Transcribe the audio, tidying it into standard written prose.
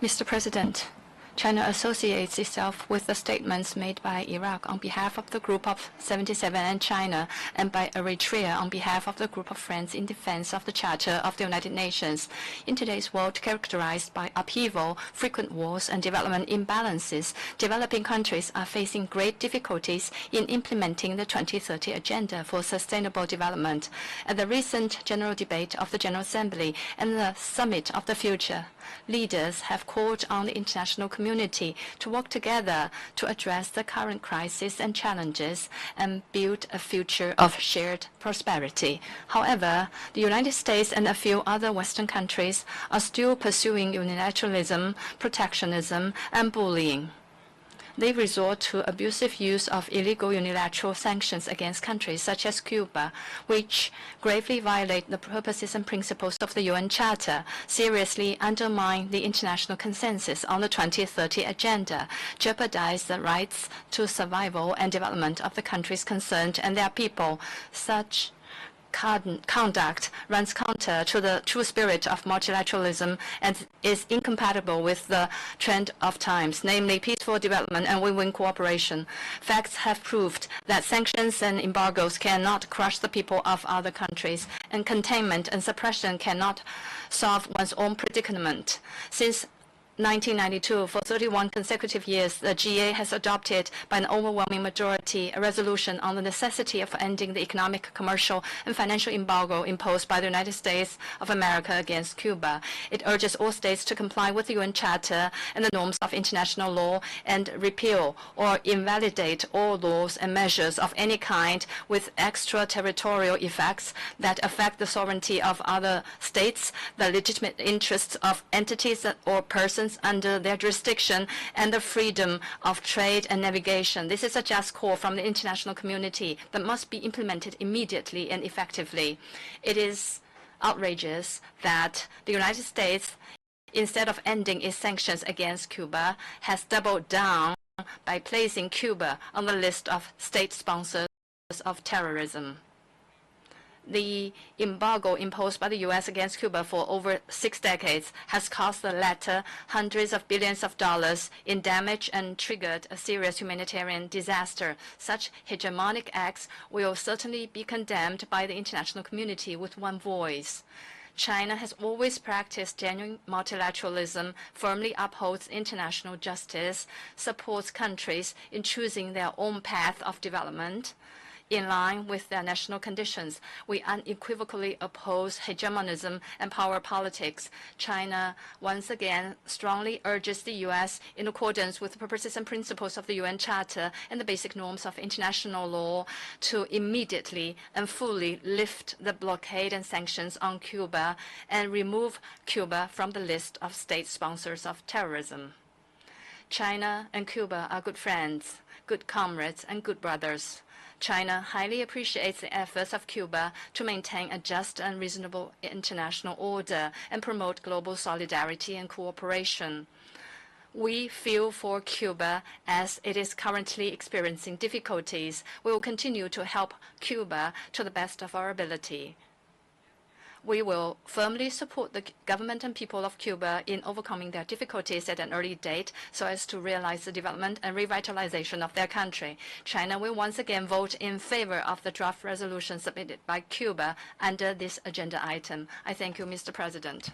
Mr. President, China associates itself with the statements made by Iraq on behalf of the Group of 77 and China, and by Eritrea on behalf of the Group of Friends in defense of the Charter of the United Nations. In today's world characterized by upheaval, frequent wars, and development imbalances, developing countries are facing great difficulties in implementing the 2030 Agenda for Sustainable Development. At the recent General Debate of the General Assembly and the Summit of the Future, leaders have called on the international community to work together to address the current crisis and challenges and build a future of shared prosperity. However, the United States and a few other Western countries are still pursuing unilateralism, protectionism, and bullying. They resort to abusive use of illegal unilateral sanctions against countries such as Cuba, which gravely violate the purposes and principles of the UN Charter, seriously undermine the international consensus on the 2030 Agenda, jeopardize the rights to survival and development of the countries concerned and their people. Such conduct runs counter to the true spirit of multilateralism and is incompatible with the trend of times, namely peaceful development and win-win cooperation. Facts have proved that sanctions and embargoes cannot crush the people of other countries, and containment and suppression cannot solve one's own predicament. Since 1992, for 31 consecutive years, the GA has adopted by an overwhelming majority a resolution on the necessity of ending the economic, commercial, and financial embargo imposed by the United States of America against Cuba. It urges all states to comply with the UN Charter and the norms of international law and repeal or invalidate all laws and measures of any kind with extraterritorial effects that affect the sovereignty of other states, the legitimate interests of entities or persons under their jurisdiction, and the freedom of trade and navigation. This is a just call from the international community that must be implemented immediately and effectively. It is outrageous that the United States, instead of ending its sanctions against Cuba, has doubled down by placing Cuba on the list of state sponsors of terrorism. The embargo imposed by the U.S. against Cuba for over 6 decades has cost the latter hundreds of billions of dollars in damage and triggered a serious humanitarian disaster. Such hegemonic acts will certainly be condemned by the international community with one voice. China has always practiced genuine multilateralism, firmly upholds international justice, supports countries in choosing their own path of development in line with their national conditions. We unequivocally oppose hegemonism and power politics. China once again strongly urges the U.S., in accordance with the purposes and principles of the UN Charter and the basic norms of international law, to immediately and fully lift the blockade and sanctions on Cuba and remove Cuba from the list of state sponsors of terrorism. China and Cuba are good friends, good comrades, and good brothers. China highly appreciates the efforts of Cuba to maintain a just and reasonable international order and promote global solidarity and cooperation. We feel for Cuba as it is currently experiencing difficulties. We will continue to help Cuba to the best of our ability. We will firmly support the government and people of Cuba in overcoming their difficulties at an early date so as to realize the development and revitalization of their country. China will once again vote in favor of the draft resolution submitted by Cuba under this agenda item. I thank you, Mr. President.